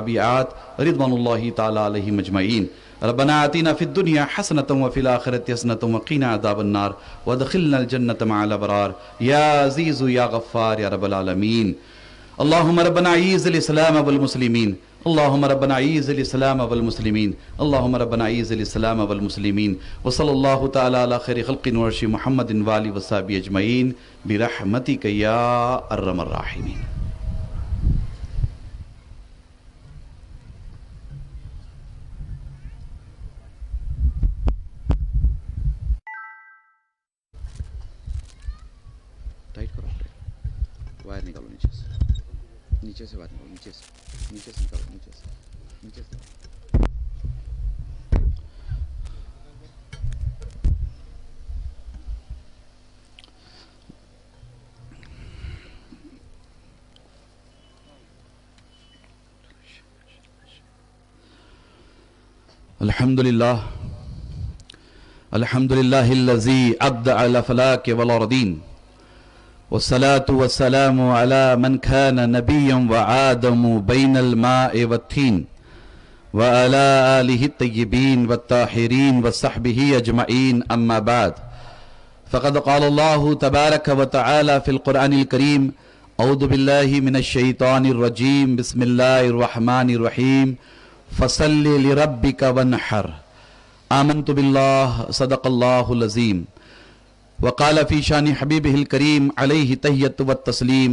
والتابعات رضوان الله تعالى عليهم أجمعين. ربنا آتنا في الدنيا حسنة وفي الآخرة حسنة وقنا عذاب النار وادخلنا الجنة مع الأبرار يا عزيز يا غفار يا رب العالمين. اللهم ربنا أعز الإسلام والمسلمين، اللهم ربنا أعز الإسلام والمسلمين، اللهم ربنا أعز الإسلام والمسلمين. وصلى الله تعالى على خير خلق ورش محمد وآله وصحبه أجمعين برحمتك يا أرحم الراحمين. ٹائٹ کرو، وائر نکالو نیچے سے، نیچے سے وائر نکالو، نیچے سے نکالو، نیچے سے الحمدللہ الحمدللہ الذی ابدع الافلاک والارضین والصلاة والسلام على من كان نبيا وآدم بين الماء والطين وعلى آله الطيبين والطاهرين وصحبه أجمعين أما بعد فقد قال الله تبارك وتعالى في القرآن الكريم أعوذ بالله من الشيطان الرجيم بسم الله الرحمن الرحيم فصل لربك وانحر آمنت بالله صدق الله العظيم. وقال في شان حبيبه الكريم عليه تحية والتسليم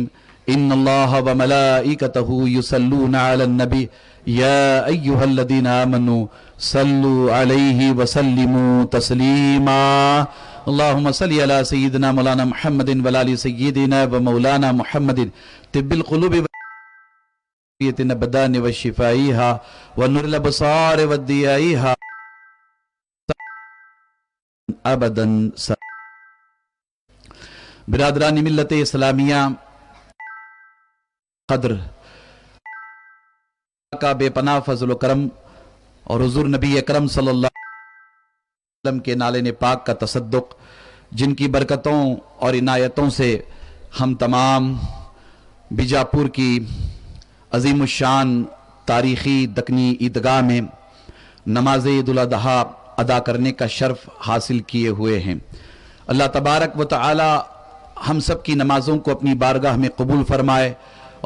إن الله وملائكته يصلون على النبي يا أيها الذين آمنوا صلوا عليه وسلموا تسليما. اللهم صل على سيدنا مولانا محمد وعلى آل سيدنا ومولانا محمد طب القلوب وعافية الأبدان وشفائها ونور الأبصار وضيائها أبدا. برادران ملت اسلامیہ قدر کا بے پناہ فضل و کرم اور حضور نبی اکرم صلی اللہ علیہ وسلم کے نالے پاک کا تصدق، جن کی برکتوں اور عنایتوں سے ہم تمام بیجاپور کی عظیم الشان تاریخی دکنی عیدگاہ میں نماز عید الاضحیٰ ادا کرنے کا شرف حاصل کیے ہوئے ہیں. اللہ تبارک و تعالی ہم سب کی نمازوں کو اپنی بارگاہ میں قبول فرمائے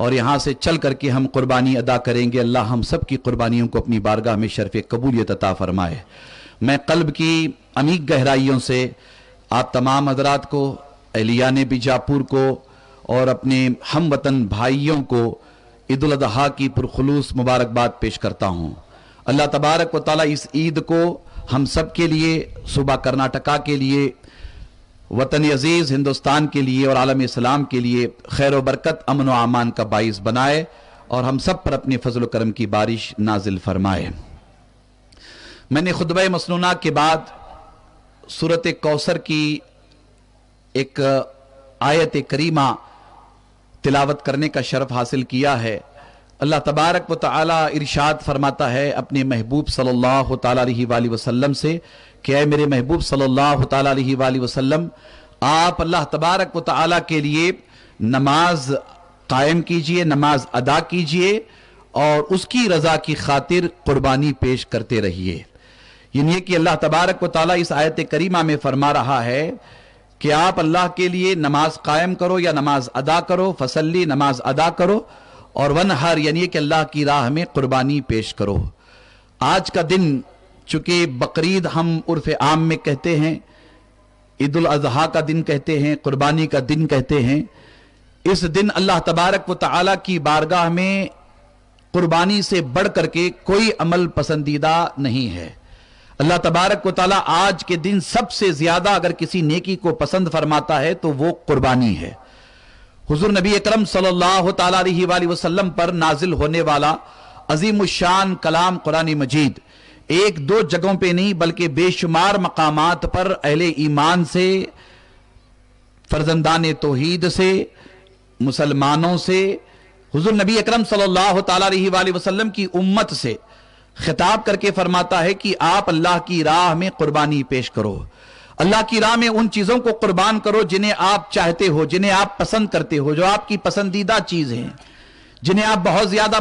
اور یہاں سے چل کر کے ہم قربانی ادا کریں گے. اللہ ہم سب کی قربانیوں کو اپنی بارگاہ میں شرف قبولیت عطا فرمائے. میں قلب کی عمیق گہرائیوں سے آپ تمام حضرات کو، اہلیان بیجاپور کو اور اپنے ہم وطن بھائیوں کو عید الاضحیٰ کی پرخلوص مبارکباد پیش کرتا ہوں. اللہ تبارک و تعالی اس عید کو ہم سب کے لیے، صوبہ کرناٹکا کے لیے، وطن عزیز ہندوستان کے لیے اور عالم اسلام کے لیے خیر و برکت، امن و امان کا باعث بنائے اور ہم سب پر اپنے فضل و کرم کی بارش نازل فرمائے. میں نے خطبہ مسنونہ کے بعد سورۃ کوثر کی ایک آیت کریمہ تلاوت کرنے کا شرف حاصل کیا ہے. اللہ تبارک و تعالی ارشاد فرماتا ہے اپنے محبوب صلی اللہ تعالی علیہ وآلہ وسلم سے کہ اے میرے محبوب صلی اللہ تعالی علیہ وآلہ وسلم، آپ اللہ تبارک و تعالی کے لیے نماز قائم کیجئے، نماز ادا کیجئے اور اس کی رضا کی خاطر قربانی پیش کرتے رہیے. یعنی کہ اللہ تبارک و تعالی اس آیت کریمہ میں فرما رہا ہے کہ آپ اللہ کے لیے نماز قائم کرو یا نماز ادا کرو، فصلی نماز ادا کرو، اور ونہر یعنی کہ اللہ کی راہ میں قربانی پیش کرو. آج کا دن چونکہ بقرعید ہم عرف عام میں کہتے ہیں، عید الاضحیٰ کا دن کہتے ہیں، قربانی کا دن کہتے ہیں، اس دن اللہ تبارک و تعالی کی بارگاہ میں قربانی سے بڑھ کر کے کوئی عمل پسندیدہ نہیں ہے. اللہ تبارک و تعالی آج کے دن سب سے زیادہ اگر کسی نیکی کو پسند فرماتا ہے تو وہ قربانی ہے. حضور نبی اکرم صلی اللہ تعالی علیہ وآلہ وسلم پر نازل ہونے والا عظیم الشان کلام قرآن مجید ایک دو جگہوں پہ نہیں بلکہ بے شمار مقامات پر اہل ایمان سے، فرزندان توحید سے، مسلمانوں سے، حضور نبی اکرم صلی اللہ تعالی علیہ وآلہ وسلم کی امت سے خطاب کر کے فرماتا ہے کہ آپ اللہ کی راہ میں قربانی پیش کرو. اللہ کی راہ میں ان چیزوں کو قربان کرو جنہیں آپ چاہتے ہو، جنہیں آپ پسند کرتے ہو، جو آپ کی پسندیدہ چیز ہیں، جنہیں آپ بہت زیادہ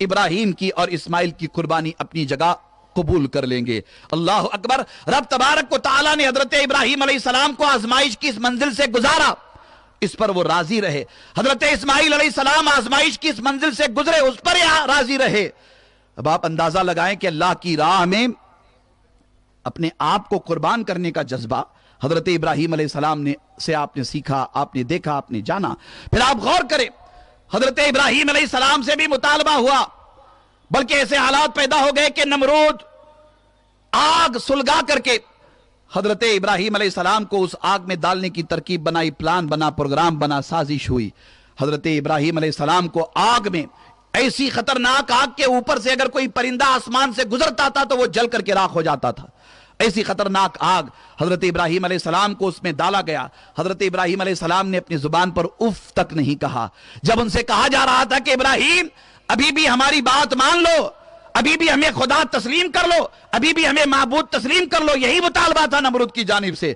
ابراہیم کی اور اسماعیل کی قربانی اپنی جگہ قبول کر لیں گے۔ اللہ اکبر۔ رب تبارک و تعالی نے حضرت ابراہیم علیہ السلام کو آزمائش کی اس منزل سے گزارا، اس پر وہ راضی رہے۔ حضرت اسماعیل علیہ السلام آزمائش کی اس منزل سے گزرے، اس پر راضی رہے۔ اب آپ اندازہ لگائیں کہ اللہ کی راہ میں اپنے آپ کو قربان کرنے کا جذبہ حضرت ابراہیم علیہ السلام سے آپ نے سیکھا، آپ نے دیکھا، آپ نے جانا۔ پھر آپ غور کریں، حضرت ابراہیم علیہ السلام سے بھی مطالبہ ہوا، بلکہ ایسے حالات پیدا ہو گئے کہ نمرود آگ سلگا کر کے حضرت ابراہیم علیہ السلام کو اس آگ میں ڈالنے کی ترکیب بنائی، پلان بنا، پروگرام بنا، سازش ہوئی۔ حضرت ابراہیم علیہ السلام کو آگ میں، ایسی خطرناک آگ کے اوپر سے اگر کوئی پرندہ آسمان سے گزرتا تھا تو وہ جل کر کے راکھ ہو جاتا تھا۔ ایسی خطرناک آگ حضرت ابراہیم علیہ السلام کو اس میں ڈالا گیا۔ حضرت ابراہیم علیہ السلام نے اپنی زبان پر اف تک نہیں کہا۔ جب ان سے کہا جا رہا تھا کہ ابراہیم ابھی بھی ہماری بات مان لو، ابھی بھی ہمیں خدا تسلیم کر لو، ابھی بھی ہمیں معبود تسلیم کر لو، یہی مطالبہ تھا نمرود کی جانب سے۔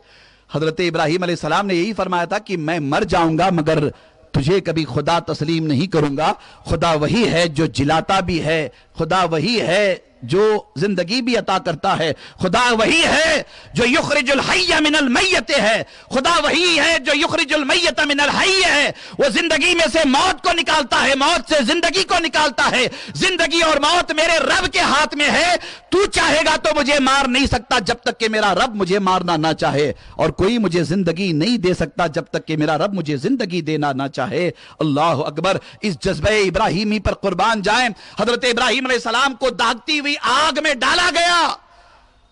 حضرت ابراہیم علیہ السلام نے یہی فرمایا تھا کہ میں مر جاؤں گا مگر تجھے کبھی خدا تسلیم نہیں کروں گا۔ خدا وہی ہے جو جلاتا بھی ہے، خدا وہی ہے جو زندگی بھی عطا کرتا ہے، خدا وہی ہے جو یخرج الحی من المیت ہے، خدا وہی ہے جو یخرج المیت من الحی ہے۔ وہ زندگی میں سے موت کو نکالتا ہے، موت سے زندگی کو نکالتا ہے۔ زندگی اور موت میرے رب کے ہاتھ میں ہے، تو چاہے گا تو مجھے مار نہیں سکتا جب تک کہ میرا رب مجھے مارنا نہ چاہے، اور کوئی مجھے زندگی نہیں دے سکتا جب تک کہ میرا رب مجھے زندگی دینا نہ چاہے۔ اللہ اکبر۔ اس جذبہ ابراہیمی پر قربان جائیں۔ حضرت ابراہیم علیہ السلام کو داغتی ہوئی آگ میں ڈالا گیا۔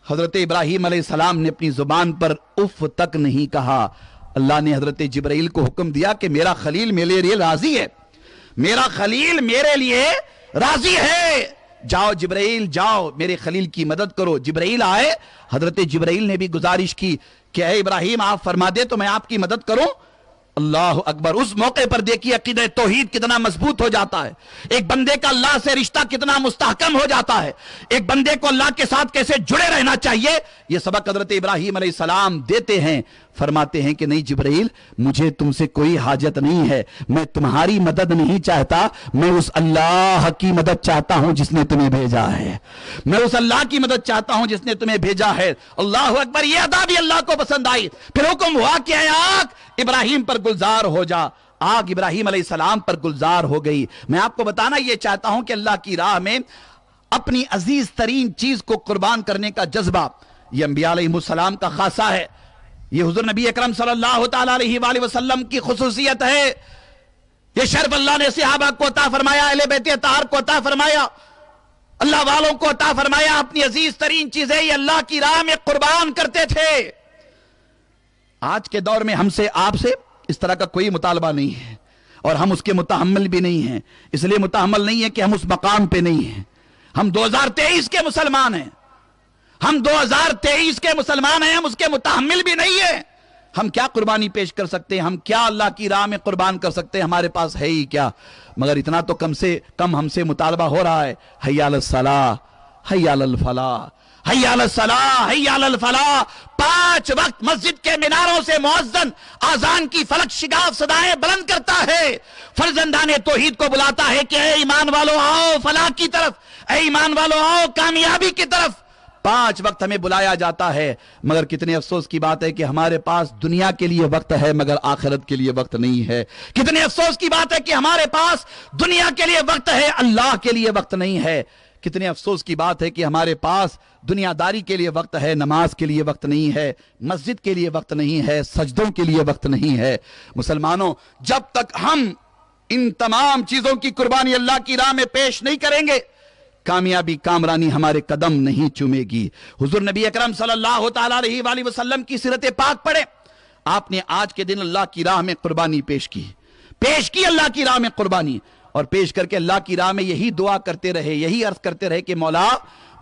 حضرت ابراہیم علیہ السلام نے اپنی زبان پر اف تک نہیں کہا۔ اللہ نے حضرت جبرائیل کو حکم دیا کہ میرا خلیل میرے لیے راضی ہے، میرا خلیل میرے لیے راضی ہے، جاؤ جبرائیل جاؤ میرے خلیل کی مدد کرو۔ جبرائیل آئے، حضرت جبرائیل نے بھی گزارش کی کہ اے ابراہیم آپ فرما دے تو میں آپ کی مدد کروں۔ اللہ اکبر۔ اس موقع پر دیکھیے عقیدہ توحید کتنا مضبوط ہو جاتا ہے، ایک بندے کا اللہ سے رشتہ کتنا مستحکم ہو جاتا ہے، ایک بندے کو اللہ کے ساتھ کیسے جڑے رہنا چاہیے، یہ سبق حضرت ابراہیم علیہ السلام دیتے ہیں۔ فرماتے ہیں کہ نہیں جبرائیل مجھے تم سے کوئی حاجت نہیں ہے، میں تمہاری مدد نہیں چاہتا، میں اس اللہ کی مدد چاہتا ہوں جس نے تمہیں بھیجا ہے، میں اس اللہ کی مدد چاہتا ہوں جس نے تمہیں بھیجا ہے۔ اللہ اکبر۔ یہ ادا بھی اللہ کو پسند آئی۔ پھر حکم ہوا کہ اے آگ ابراہیم پر گلزار ہو جا۔ آگ ابراہیم علیہ السلام پر گلزار ہو گئی۔ میں آپ کو بتانا یہ چاہتا ہوں کہ اللہ کی راہ میں اپنی عزیز ترین چیز کو قربان کرنے کا جذبہ یہ انبیاء علیہ السلام کا خاصہ ہے، یہ حضور نبی اکرم صلی اللہ تعالی علیہ وآلہ وسلم کی خصوصیت ہے۔ یہ شرف اللہ نے صحابہ کو عطا فرمایا، اہل بیت اطہار کو عطا فرمایا، اللہ والوں کو عطا فرمایا۔ اپنی عزیز ترین چیزیں یہ اللہ کی راہ میں قربان کرتے تھے۔ آج کے دور میں ہم سے آپ سے اس طرح کا کوئی مطالبہ نہیں ہے، اور ہم اس کے متحمل بھی نہیں ہیں۔ اس لیے متحمل نہیں ہے کہ ہم اس مقام پہ نہیں ہیں۔ ہم 2023 کے مسلمان ہیں، ہم 2023 کے مسلمان ہیں، ہم اس کے متحمل بھی نہیں ہیں۔ ہم کیا قربانی پیش کر سکتے ہیں، ہم کیا اللہ کی راہ میں قربان کر سکتے ہیں، ہمارے پاس ہے ہی کیا۔ مگر اتنا تو کم سے کم ہم سے مطالبہ ہو رہا ہے، حی علی الصلاۃ، حی علی الفلاح، حی علی الصلاۃ، حی علی الفلاح۔ 5 وقت مسجد کے میناروں سے مؤذن آذان کی فلک شگاف صدائیں بلند کرتا ہے، فرزندان توحید کو بلاتا ہے کہ اے ایمان والو آؤ فلاح کی طرف، اے ایمان والو آؤ کامیابی کی طرف۔ 5 وقت ہمیں بلایا جاتا ہے، مگر کتنے افسوس کی بات ہے کہ ہمارے پاس دنیا کے لیے وقت ہے مگر آخرت کے لیے وقت نہیں ہے۔ کتنے افسوس کی بات ہے کہ ہمارے پاس دنیا کے لیے وقت ہے، اللہ کے لیے وقت نہیں ہے۔ کتنے افسوس کی بات ہے کہ ہمارے پاس دنیا داری کے لیے وقت ہے، نماز کے لیے وقت نہیں ہے، مسجد کے لیے وقت نہیں ہے، سجدوں کے لیے وقت نہیں ہے۔ مسلمانوں، جب تک ہم ان تمام چیزوں کی قربانی اللہ کی راہ میں پیش نہیں کریں گے، کامیابی کامرانی ہمارے قدم نہیں چومے گی۔ حضور نبی اکرم صلی اللہ تعالی علیہ وآلہ وسلم کی سیرت پاک پڑھیں، آپ نے آج کے دن اللہ کی راہ میں قربانی پیش کی اللہ کی راہ میں قربانی، اور پیش کر کے اللہ کی راہ میں یہی دعا کرتے رہے، یہی عرض کرتے رہے کہ مولا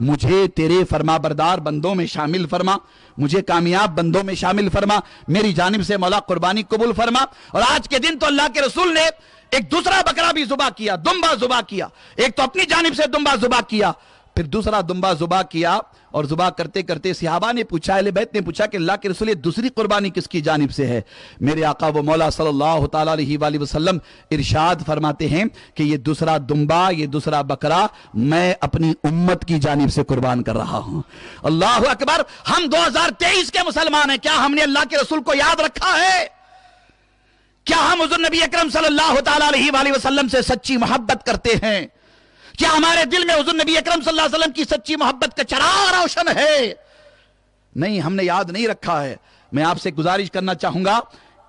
مجھے تیرے فرما بردار بندوں میں شامل فرما، مجھے کامیاب بندوں میں شامل فرما، میری جانب سے مولا قربانی قبول فرما۔ اور آج کے دن تو اللہ کے رسول نے ایک دوسرا بکرا بھی ذبح کیا، دمبا ذبح کیا، ایک تو اپنی جانب سے دمبا ذبح کیا، پھر دوسرا دمبا ذبح کیا اور ذبح کرتے کرتے صحابہ نے پوچھا، اہل بیت نے پوچھا کہ اللہ کے رسول یہ دوسری قربانی کس کی جانب سے ہے؟ میرے آقا و مولا صلی اللہ تعالیٰ علیہ وآلہ وسلم ارشاد فرماتے ہیں کہ یہ دوسرا دمبا، یہ دوسرا بکرا میں اپنی امت کی جانب سے قربان کر رہا ہوں۔ اللہ اکبر! ہم 2023 کے مسلمان ہیں، کیا ہم نے اللہ کے رسول کو یاد رکھا ہے؟ کیا ہم حضور نبی اکرم صلی اللہ تعالیٰ علیہ وآلہ وسلم سے سچی محبت کرتے ہیں؟ کیا ہمارے دل میں حضور نبی اکرم صلی اللہ علیہ وسلم کی سچی محبت کا چراغ روشن ہے؟ نہیں، ہم نے یاد نہیں رکھا ہے۔ میں آپ سے گزارش کرنا چاہوں گا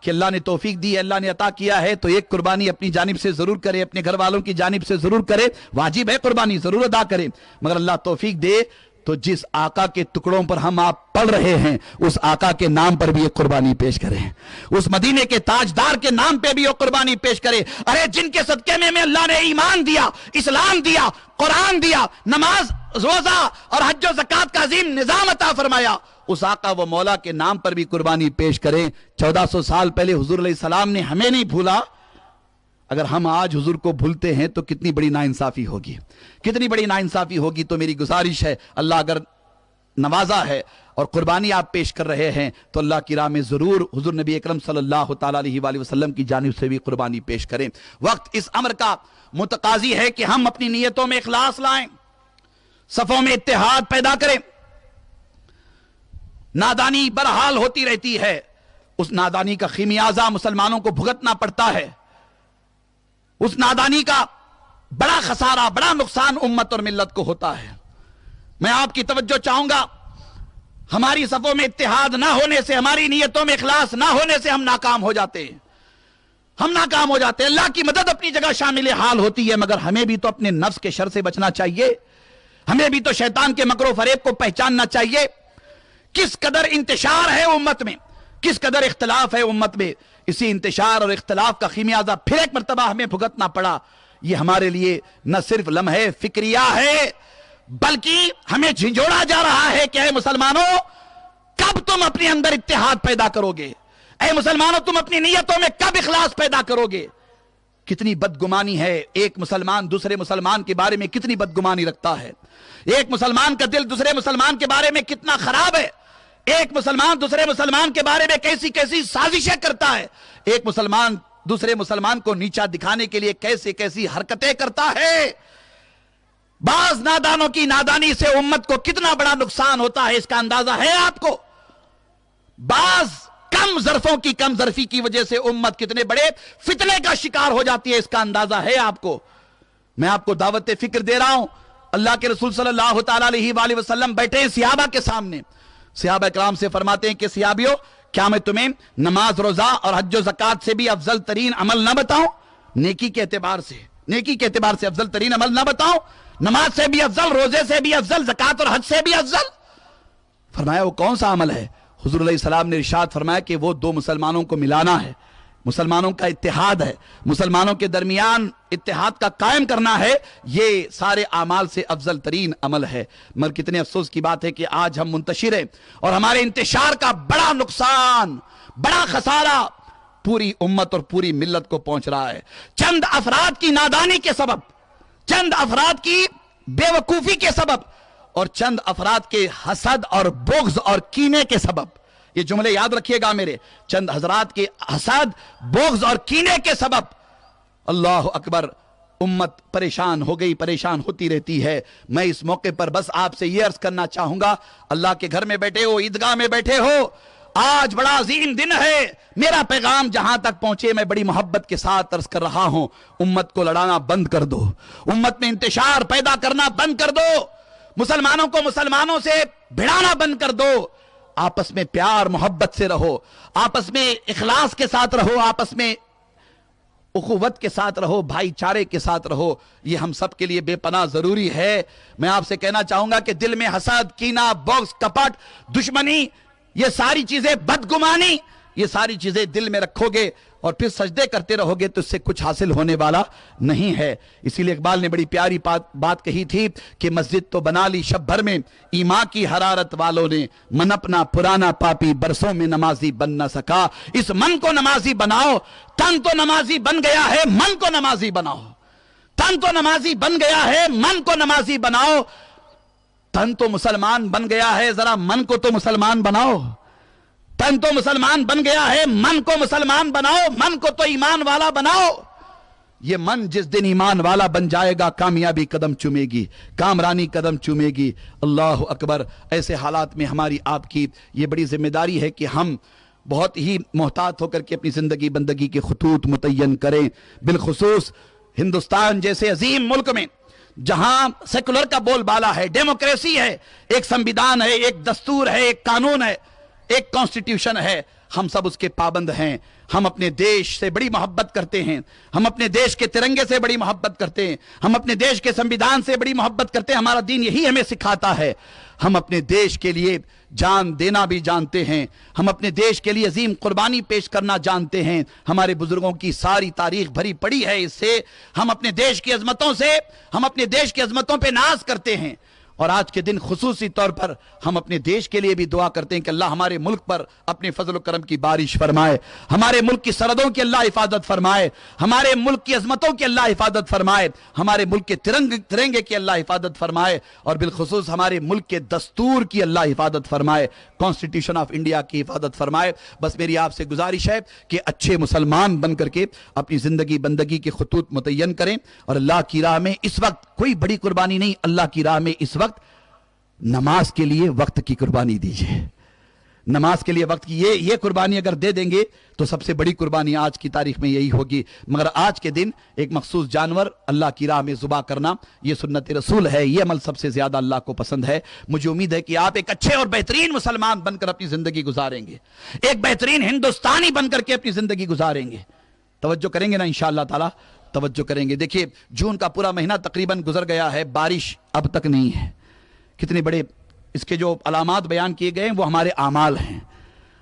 کہ اللہ نے توفیق دی ہے، اللہ نے عطا کیا ہے تو ایک قربانی اپنی جانب سے ضرور کرے، اپنے گھر والوں کی جانب سے ضرور کرے، واجب ہے قربانی ضرور ادا کرے، مگر اللہ توفیق دے تو جس آقا کے ٹکڑوں پر ہم آپ پڑھ رہے ہیں اس آقا کے نام پر بھی ایک قربانی پیش کریں، اس مدینے کے تاجدار کے نام پہ بھی ایک قربانی پیش کرے۔ ارے جن کے صدقے میں اللہ نے ایمان دیا، اسلام دیا، قرآن دیا، نماز، روزہ اور حج و زکوٰۃ کا عظیم نظام عطا فرمایا، اس آقا و مولا کے نام پر بھی قربانی پیش کریں۔ 1400 سال پہلے حضور علیہ السلام نے ہمیں نہیں بھولا، اگر ہم آج حضور کو بھولتے ہیں تو کتنی بڑی ناانصافی ہوگی، کتنی بڑی ناانصافی ہوگی۔ تو میری گزارش ہے، اللہ اگر نوازا ہے اور قربانی آپ پیش کر رہے ہیں تو اللہ کی راہ میں ضرور حضور نبی اکرم صلی اللہ تعالیٰ علیہ وآلہ وسلم کی جانب سے بھی قربانی پیش کریں۔ وقت اس امر کا متقاضی ہے کہ ہم اپنی نیتوں میں اخلاص لائیں، صفوں میں اتحاد پیدا کریں۔ نادانی برحال ہوتی رہتی ہے، اس نادانی کا خمیازہ مسلمانوں کو بھگتنا پڑتا ہے، اس نادانی کا بڑا خسارہ، بڑا نقصان امت اور ملت کو ہوتا ہے۔ میں آپ کی توجہ چاہوں گا، ہماری صفوں میں اتحاد نہ ہونے سے، ہماری نیتوں میں اخلاص نہ ہونے سے ہم ناکام ہو جاتے ہیں، ہم ناکام ہو جاتے ہیں۔ اللہ کی مدد اپنی جگہ شامل حال ہوتی ہے، مگر ہمیں بھی تو اپنے نفس کے شر سے بچنا چاہیے، ہمیں بھی تو شیطان کے مکر و فریب کو پہچاننا چاہیے۔ کس قدر انتشار ہے امت میں، کس قدر اختلاف ہے امت میں، اسی انتشار اور اختلاف کا خمیازہ پھر ایک مرتبہ ہمیں بھگتنا پڑا۔ یہ ہمارے لیے نہ صرف لمحے فکریہ ہے بلکہ ہمیں جھنجھوڑا جا رہا ہے کہ اے مسلمانوں، کب تم اپنے اندر اتحاد پیدا کرو گے؟ اے مسلمانوں، تم اپنی نیتوں میں کب اخلاص پیدا کرو گے؟ کتنی بدگمانی ہے، ایک مسلمان دوسرے مسلمان کے بارے میں کتنی بدگمانی رکھتا ہے، ایک مسلمان کا دل دوسرے مسلمان کے بارے میں کتنا خراب ہے، ایک مسلمان دوسرے مسلمان کے بارے میں کیسی کیسی سازشیں کرتا ہے، ایک مسلمان دوسرے مسلمان کو نیچا دکھانے کے لیے کیسی کیسی حرکتیں کرتا ہے۔ بعض نادانوں کی نادانی سے امت کو کتنا بڑا نقصان ہوتا ہے، اس کا اندازہ ہے آپ کو؟ بعض کم ظرفوں کی کم ظرفی کی وجہ سے امت کتنے بڑے فتنے کا شکار ہو جاتی ہے، اس کا اندازہ ہے آپ کو؟ میں آپ کو دعوت فکر دے رہا ہوں۔ اللہ کے رسول صلی اللہ تعالیٰ علیہ وآلہ وسلم بیٹھے ہیں صحابہ کے سامنے، صحابہ کرام سے فرماتے ہیں کہ صحابیوں، کیا میں تمہیں نماز، روزہ اور حج و زکوٰۃ سے بھی افضل ترین عمل نہ بتاؤں؟ نیکی کے اعتبار سے افضل ترین عمل نہ بتاؤں؟ نماز سے بھی افضل، روزے سے بھی افضل، زکوٰۃ اور حج سے بھی افضل؟ فرمایا وہ کون سا عمل ہے؟ حضور علیہ السلام نے ارشاد فرمایا کہ وہ دو مسلمانوں کو ملانا ہے، مسلمانوں کا اتحاد ہے، مسلمانوں کے درمیان اتحاد کا قائم کرنا ہے، یہ سارے اعمال سے افضل ترین عمل ہے۔ مگر کتنے افسوس کی بات ہے کہ آج ہم منتشر ہیں اور ہمارے انتشار کا بڑا نقصان، بڑا خسارہ پوری امت اور پوری ملت کو پہنچ رہا ہے، چند افراد کی نادانی کے سبب، چند افراد کی بے وقوفی کے سبب اور چند افراد کے حسد اور بغض اور کینے کے سبب۔ یہ جملے یاد رکھیے گا میرے، چند حضرات کے حسد، بغض اور کینے کے سبب اللہ اکبر امت پریشان ہو گئی، پریشان ہوتی رہتی ہے۔ میں اس موقع پر بس آپ سے یہ عرض کرنا چاہوں گا، اللہ کے گھر میں بیٹھے ہو، عیدگاہ میں بیٹھے ہو، آج بڑا عظیم دن ہے، میرا پیغام جہاں تک پہنچے میں بڑی محبت کے ساتھ عرض کر رہا ہوں، امت کو لڑانا بند کر دو، امت میں انتشار پیدا کرنا بند کر دو، مسلمانوں کو مسلمانوں سے بھڑانا بند کر دو، آپس میں پیار محبت سے رہو، آپس میں اخلاص کے ساتھ رہو، آپس میں اخوت کے ساتھ رہو، بھائی چارے کے ساتھ رہو، یہ ہم سب کے لیے بے پناہ ضروری ہے۔ میں آپ سے کہنا چاہوں گا کہ دل میں حسد، کینہ، بغض، کپٹ، دشمنی، یہ ساری چیزیں، بدگمانی، یہ ساری چیزیں دل میں رکھو گے اور پھر سجدے کرتے رہو گے تو اس سے کچھ حاصل ہونے والا نہیں ہے۔ اسی لیے اقبال نے بڑی پیاری بات کہی تھی کہ مسجد تو بنا لی شب بھر میں، ایمان کی حرارت والوں نے، من اپنا پرانا پاپی برسوں میں نمازی بن نہ سکا۔ اس من کو نمازی بناؤ، تن تو نمازی بن گیا ہے، من کو نمازی بناؤ، تن تو نمازی بن گیا ہے، من کو نمازی بناؤ۔ تن تو مسلمان بن گیا ہے، ذرا من کو تو مسلمان بناؤ. تن تو مسلمان بن گیا ہے، من کو مسلمان بناؤ، من کو تو ایمان والا بناؤ. یہ من جس دن ایمان والا بن جائے گا کامیابی قدم چومے گی، کامرانی قدم چومے گی. اللہ اکبر. ایسے حالات میں ہماری آپ کی یہ بڑی ذمہ داری ہے کہ ہم بہت ہی محتاط ہو کر کے اپنی زندگی بندگی کے خطوط متعین کریں. بالخصوص ہندوستان جیسے عظیم ملک میں جہاں سیکولر کا بول بالا ہے، ڈیموکریسی ہے، ایک سنویدھان ہے، ایک دستور ہے، ایک قانون ہے، ایک کانسٹیٹیوشن ہے، ہم سب اس کے پابند ہیں. ہم اپنے دیش سے بڑی محبت کرتے ہیں، ہم اپنے دیش کے ترنگے سے بڑی محبت کرتے ہیں، ہم اپنے دیش کے سنویدھان سے بڑی محبت کرتے ہیں. ہمارا دین یہی ہمیں سکھاتا ہے. ہم اپنے دیش کے لیے جان دینا بھی جانتے ہیں، ہم اپنے دیش کے لیے عظیم قربانی پیش کرنا جانتے ہیں. ہمارے بزرگوں کی ساری تاریخ بھری پڑی ہے اس سے. ہم اپنے دیش کی عظمتوں پہ ناز کرتے ہیں. اور آج کے دن خصوصی طور پر ہم اپنے دیش کے لیے بھی دعا کرتے ہیں کہ اللہ ہمارے ملک پر اپنے فضل و کرم کی بارش فرمائے، ہمارے ملک کی سرحدوں کی اللہ حفاظت فرمائے، ہمارے ملک کی عظمتوں کی اللہ حفاظت فرمائے، ہمارے ملک کے ترنگے کی اللہ حفاظت فرمائے، اور بالخصوص ہمارے ملک کے دستور کی اللہ حفاظت فرمائے، کانسٹیٹیوشن آف انڈیا کی حفاظت فرمائے. بس میری آپ سے گزارش ہے کہ اچھے مسلمان بن کر کے اپنی زندگی بندگی کے خطوط متعین کریں. اور اللہ کی راہ میں اس وقت کوئی بڑی قربانی نہیں، اللہ کی راہ میں اس وقت نماز کے لیے وقت کی قربانی دیجئے. نماز کے لیے وقت کی یہ قربانی اگر دے دیں گے تو سب سے بڑی قربانی آج کی تاریخ میں یہی ہوگی. مگر آج کے دن ایک مخصوص جانور اللہ کی راہ میں ذبح کرنا یہ سنت رسول ہے. یہ عمل سب سے زیادہ اللہ کو پسند ہے. مجھے امید ہے کہ آپ ایک اچھے اور بہترین مسلمان بن کر اپنی زندگی گزاریں گے، ایک بہترین ہندوستانی بن کر کے اپنی زندگی گزاریں گے. توجہ کریں گے نا انشاءاللہ تعالی؟ توجہ کریں گے. دیکھیے جون کا پورا مہینہ تقریباً گزر گیا ہے، بارش اب تک نہیں ہے. کتنے بڑے اس کے جو علامات بیان کیے گئے ہیں وہ ہمارے اعمال ہیں،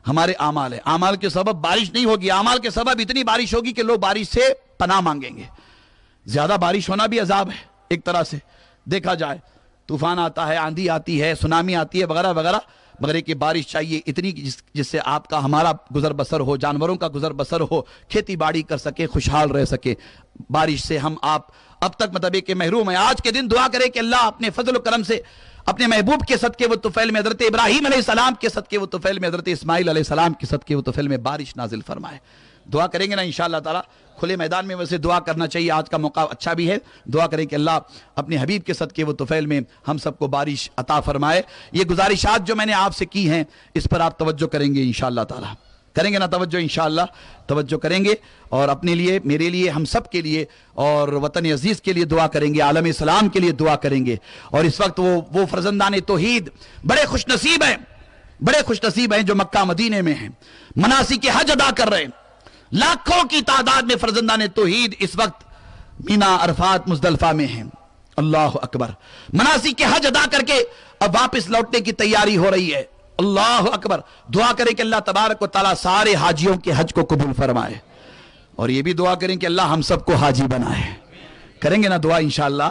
ہمارے اعمال ہیں. اعمال کے سبب بارش نہیں ہوگی، اعمال کے سبب اتنی بارش ہوگی کہ لوگ بارش سے پناہ مانگیں گے. زیادہ بارش ہونا بھی عذاب ہے ایک طرح سے دیکھا جائے. طوفان آتا ہے، آندھی آتی ہے، سونامی آتی ہے وغیرہ وغیرہ، مگر ایک بارش چاہیے اتنی جس سے آپ کا ہمارا گزر بسر ہو، جانوروں کا گزر بسر ہو، کھیتی باڑی کر سکے، خوشحال رہ سکے. بارش سے ہم آپ اب تک مطلب کہ محروم ہیں. آج کے دن دعا کریں کہ اللہ اپنے فضل و کرم سے اپنے محبوب کے صدقے و طفیل میں، حضرت ابراہیم علیہ السلام کے صدقے و طفیل میں، حضرت اسماعیل علیہ السلام کے صدقے و طفیل میں بارش نازل فرمائے. دعا کریں گے نا انشاءاللہ تعالی. کھلے میدان میں ویسے دعا کرنا چاہیے، آج کا موقع اچھا بھی ہے. دعا کریں کہ اللہ اپنے حبیب کے صدقے و طفیل میں ہم سب کو بارش عطا فرمائے. یہ گزارشات جو میں نے آپ سے کی ہیں اس پر آپ توجہ کریں گے انشاءاللہ تعالی. کریں گے نا توجہ انشاءاللہ؟ توجہ کریں گے اور اپنے لیے، میرے لیے، ہم سب کے لیے اور وطن عزیز کے لیے دعا کریں گے، عالم اسلام کے لیے دعا کریں گے. اور اس وقت وہ فرزندان توحید بڑے خوش نصیب ہیں جو مکہ مدینے میں ہیں، مناسک حج ادا کر رہے ہیں. لاکھوں کی تعداد میں فرزندان توحید اس وقت مینا، عرفات، مزدلفہ میں ہیں. اللہ اکبر. مناسک حج ادا کر کے اب واپس لوٹنے کی تیاری ہو رہی ہے. اللہ اکبر. دعا کریں کہ اللہ تبارک و تعالیٰ سارے حاجیوں کے حج کو قبول فرمائے، اور یہ بھی دعا کریں کہ اللہ ہم سب کو حاجی بنائے. کریں گے نا دعا انشاءاللہ؟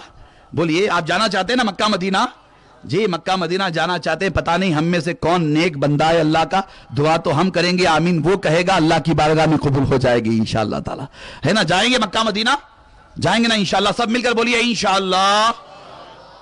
بولیے. آپ جانا چاہتے ہیں نا مکہ مدینہ؟ جی مکہ مدینہ جانا چاہتے ہیں. پتہ نہیں ہم میں سے کون نیک بندہ ہے اللہ کا. دعا تو ہم کریں گے، آمین وہ کہے گا، اللہ کی بارگاہ میں قبول ہو جائے گی انشاءاللہ تعالی. ہے نا؟ جائیں گے مکہ مدینہ؟ جائیں گے نا انشاءاللہ؟ سب مل کر بولیے انشاءاللہ.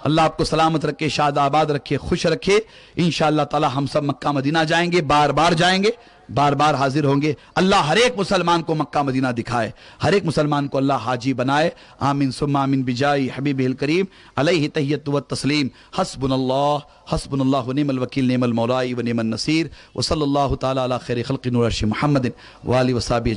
اللہ آپ کو سلامت رکھے، شاد آباد رکھے، خوش رکھے. انشاءاللہ تعالی ہم سب مکہ مدینہ جائیں گے، بار بار جائیں گے، بار بار حاضر ہوں گے. اللہ ہر ایک مسلمان کو مکہ مدینہ دکھائے، ہر ایک مسلمان کو اللہ حاجی بنائے. آمین ثم آمین بجائی حبیبہ الکریم علیہ تحیۃ و تسلیم. حسبنا اللہ ونعم الوکیل، نعم المولا و نعم النصیر. وصلی اللہ تعالی علی خیر خلق نور عرش محمد و آلہ و صحبہ